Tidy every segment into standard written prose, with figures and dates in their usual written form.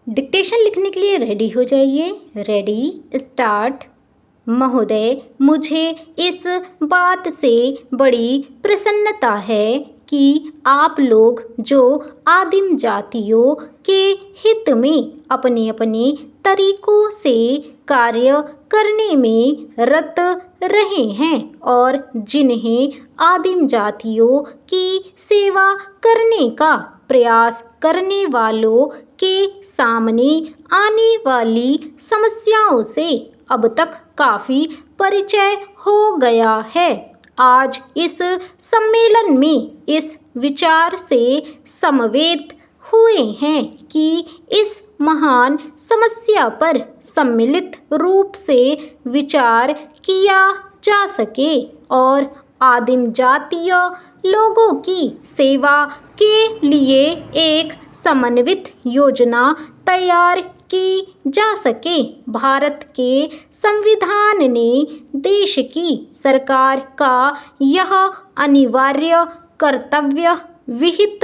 Dictation लिखने के लिए रेडी हो जाइए। Ready, start. महोदय, मुझे इस बात से बड़ी प्रसन्नता है कि आप लोग जो आदिम जातियों के हित में अपने अपने तरीकों से कार्य करने में रत रहे हैं और जिन्हें आदिम जातियों की सेवा करने का प्रयास करने वालों के सामने आने वाली समस्याओं से अब तक काफ़ी परिचय हो गया है। आज इस सम्मेलन में इस विचार से समवेत हुए हैं कि इस महान समस्या पर सम्मिलित रूप से विचार किया जा सके और आदिम जातीय लोगों की सेवा के लिए एक समन्वित योजना तैयार की जा सके। भारत के संविधान ने देश की सरकार का यह अनिवार्य कर्तव्य विहित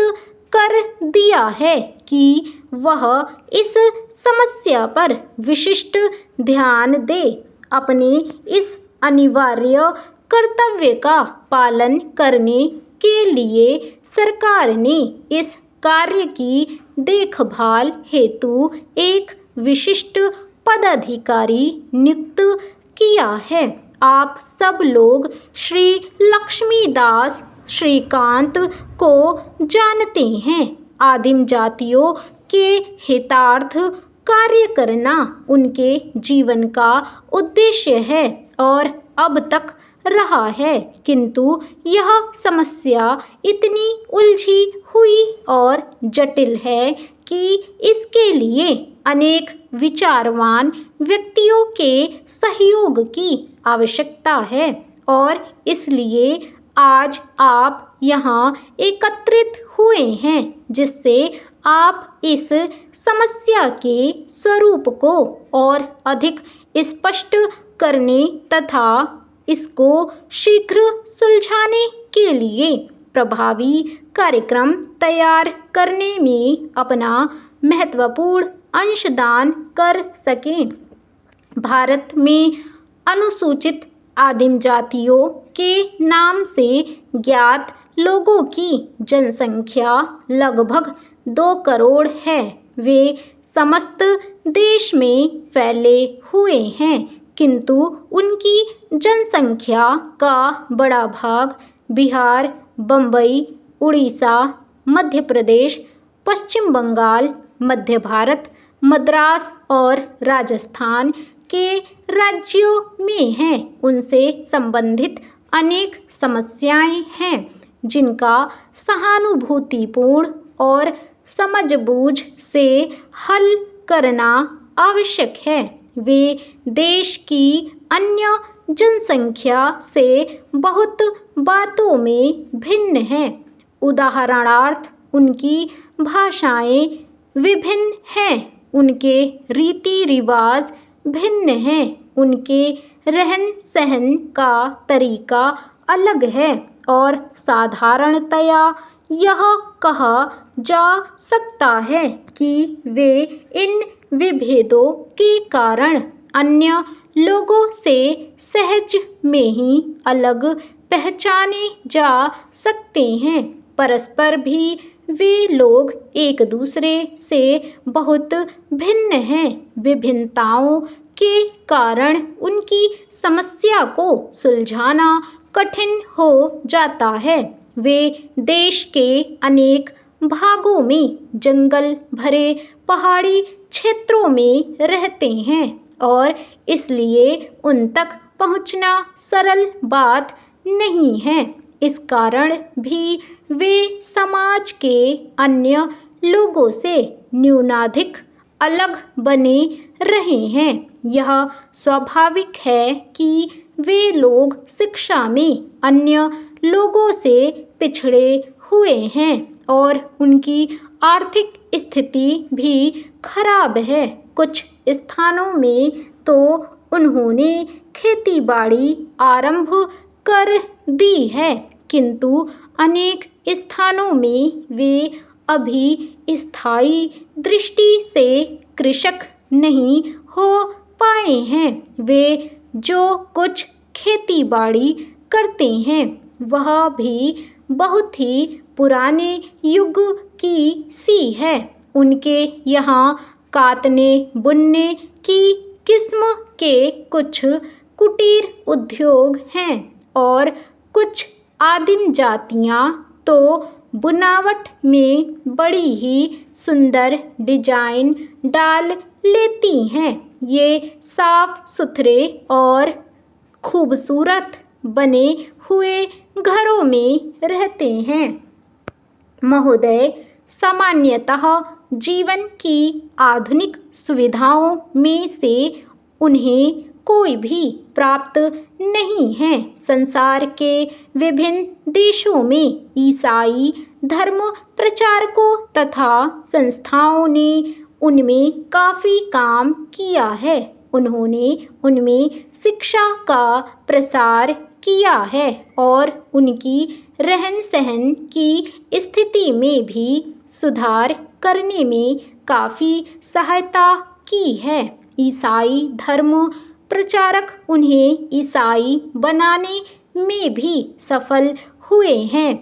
कर दिया है कि वह इस समस्या पर विशिष्ट ध्यान दे। अपने इस अनिवार्य कर्तव्य का पालन करने के लिए सरकार ने इस कार्य की देखभाल हेतु एक विशिष्ट पदाधिकारी नियुक्त किया है। आप सब लोग श्री लक्ष्मीदास श्रीकांत को जानते हैं। आदिम जातियों के हितार्थ कार्य करना उनके जीवन का उद्देश्य है और अब तक रहा है, किंतु यह समस्या इतनी उलझी हुई और जटिल है कि इसके लिए अनेक विचारवान व्यक्तियों के सहयोग की आवश्यकता है और इसलिए आज आप यहाँ एकत्रित हुए हैं, जिससे आप इस समस्या के स्वरूप को और अधिक स्पष्ट करने तथा इसको शीघ्र सुलझाने के लिए प्रभावी कार्यक्रम तैयार करने में अपना महत्वपूर्ण अंशदान कर सकें। भारत में अनुसूचित आदिम जातियों के नाम से ज्ञात लोगों की जनसंख्या लगभग 2 करोड़ है। वे समस्त देश में फैले हुए हैं, किंतु उनकी जनसंख्या का बड़ा भाग बिहार, बम्बई, उड़ीसा, मध्य प्रदेश, पश्चिम बंगाल, मध्य भारत, मद्रास और राजस्थान के राज्यों में हैं। उनसे संबंधित अनेक समस्याएं हैं जिनका सहानुभूतिपूर्ण और समझबूझ से हल करना आवश्यक है। वे देश की अन्य जनसंख्या से बहुत बातों में भिन्न हैं। उदाहरणार्थ, उनकी भाषाएं विभिन्न हैं, उनके रीति रिवाज भिन्न हैं, उनके रहन सहन का तरीका अलग है और साधारणतया यह कहा जा सकता है कि वे इन विभेदों के कारण अन्य लोगों से सहज में ही अलग पहचाने जा सकते हैं। परस्पर भी वे लोग एक दूसरे से बहुत भिन्न हैं। विभिन्नताओं के कारण उनकी समस्या को सुलझाना कठिन हो जाता है। वे देश के अनेक भागों में जंगल भरे पहाड़ी क्षेत्रों में रहते हैं और इसलिए उन तक पहुंचना सरल बात नहीं है। इस कारण भी वे समाज के अन्य लोगों से न्यूनाधिक अलग बने रहे हैं। यह स्वाभाविक है कि वे लोग शिक्षा में अन्य लोगों से पिछड़े हुए हैं और उनकी आर्थिक स्थिति भी खराब है। कुछ स्थानों में तो उन्होंने खेतीबाड़ी आरंभ कर दी है, किंतु अनेक स्थानों में वे अभी स्थायी दृष्टि से कृषक नहीं हो पाए हैं। वे जो कुछ खेती बाड़ी करते हैं वह भी बहुत ही पुराने युग की सी है। उनके यहाँ कातने बुनने की किस्म के कुछ कुटीर उद्योग हैं और कुछ आदिम जातियाँ तो बुनावट में बड़ी ही सुंदर डिजाइन डाल लेती हैं। ये साफ सुथरे और खूबसूरत बने हुए घरों में रहते हैं। महोदय, सामान्यतः जीवन की आधुनिक सुविधाओं में से उन्हें कोई भी प्राप्त नहीं है। संसार के विभिन्न देशों में ईसाई धर्म प्रचारकों तथा संस्थाओं ने उनमें काफ़ी काम किया है। उन्होंने उनमें शिक्षा का प्रसार किया है और उनकी रहन सहन की स्थिति में भी सुधार करने में काफ़ी सहायता की है। ईसाई धर्म प्रचारक उन्हें ईसाई बनाने में भी सफल हुए हैं।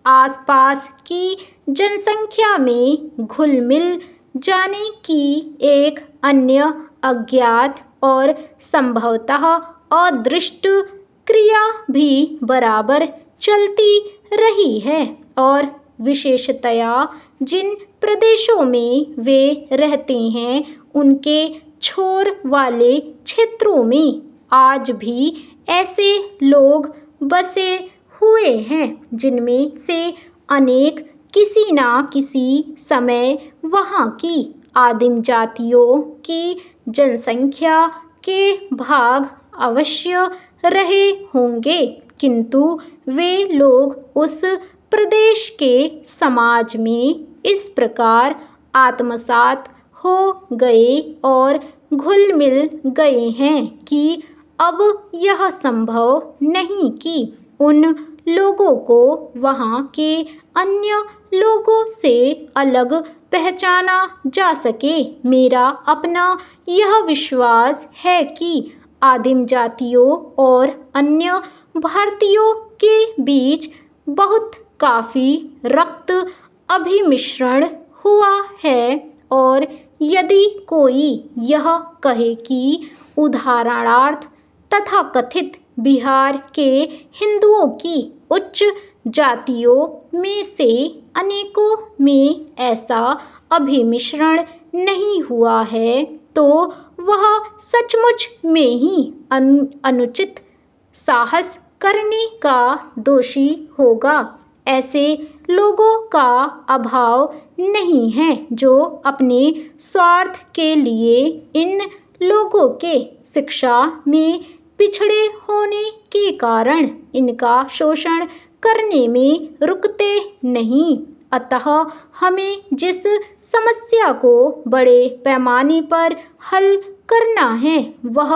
आसपास की जनसंख्या में घुल मिल जाने की एक अन्य अज्ञात और संभवतः अदृष्ट क्रिया भी बराबर चलती रही है और विशेषतया जिन प्रदेशों में वे रहते हैं उनके छोर वाले क्षेत्रों में आज भी ऐसे लोग बसे हुए हैं जिनमें से अनेक किसी न किसी समय वहाँ की आदिम जातियों की जनसंख्या के भाग अवश्य रहे होंगे, किंतु वे लोग उस प्रदेश के समाज में इस प्रकार आत्मसात हो गए और घुल मिल गए हैं कि अब यह संभव नहीं कि उन लोगों को वहाँ के अन्य लोगों से अलग पहचाना जा सके। मेरा अपना यह विश्वास है कि आदिम जातियों और अन्य भारतीयों के बीच बहुत काफ़ी रक्त अभिमिश्रण हुआ है और यदि कोई यह कहे कि उदाहरणार्थ तथाकथित बिहार के हिंदुओं की उच्च जातियों में से अनेकों में ऐसा अभिमिश्रण नहीं हुआ है तो वह सचमुच में ही अनुचित साहस करने का दोषी होगा। ऐसे लोगों का अभाव नहीं है जो अपने स्वार्थ के लिए इन लोगों के शिक्षा में पिछड़े होने के कारण इनका शोषण करने में रुकते नहीं। अतः हमें जिस समस्या को बड़े पैमाने पर हल करना है वह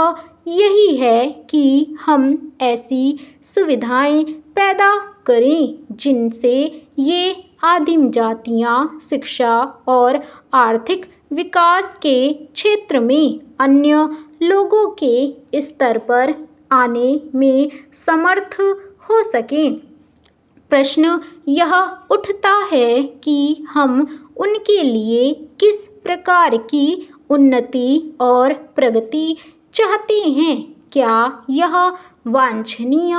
यही है कि हम ऐसी सुविधाएं पैदा करें जिनसे ये आदिम जातियां शिक्षा और आर्थिक विकास के क्षेत्र में अन्य लोगों के स्तर पर आने में समर्थ हो सकें। प्रश्न यह उठता है कि हम उनके लिए किस प्रकार की उन्नति और प्रगति चाहते हैं। क्या यह वांछनीय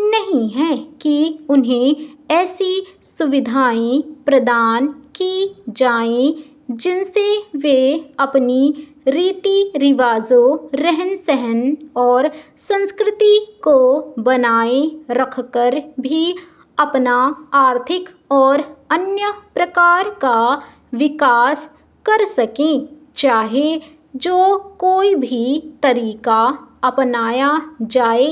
नहीं है कि उन्हें ऐसी सुविधाएं प्रदान की जाएं जिनसे वे अपनी रीति रिवाजों, रहन सहन और संस्कृति को बनाए रखकर भी अपना आर्थिक और अन्य प्रकार का विकास कर सकें। चाहे जो कोई भी तरीका अपनाया जाए,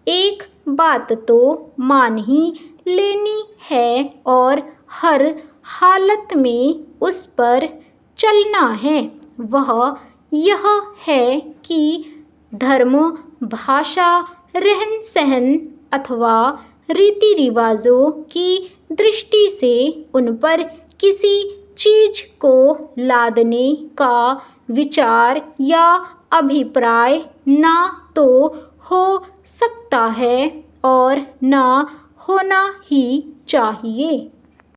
एक बात तो मान ही लेनी है और हर हालत में उस पर चलना है। वह यह है कि धर्म, भाषा, रहन सहन अथवा रीति रिवाजों की दृष्टि से उन पर किसी चीज को लादने का विचार या अभिप्राय ना तो हो सकता है और ना होना ही चाहिए।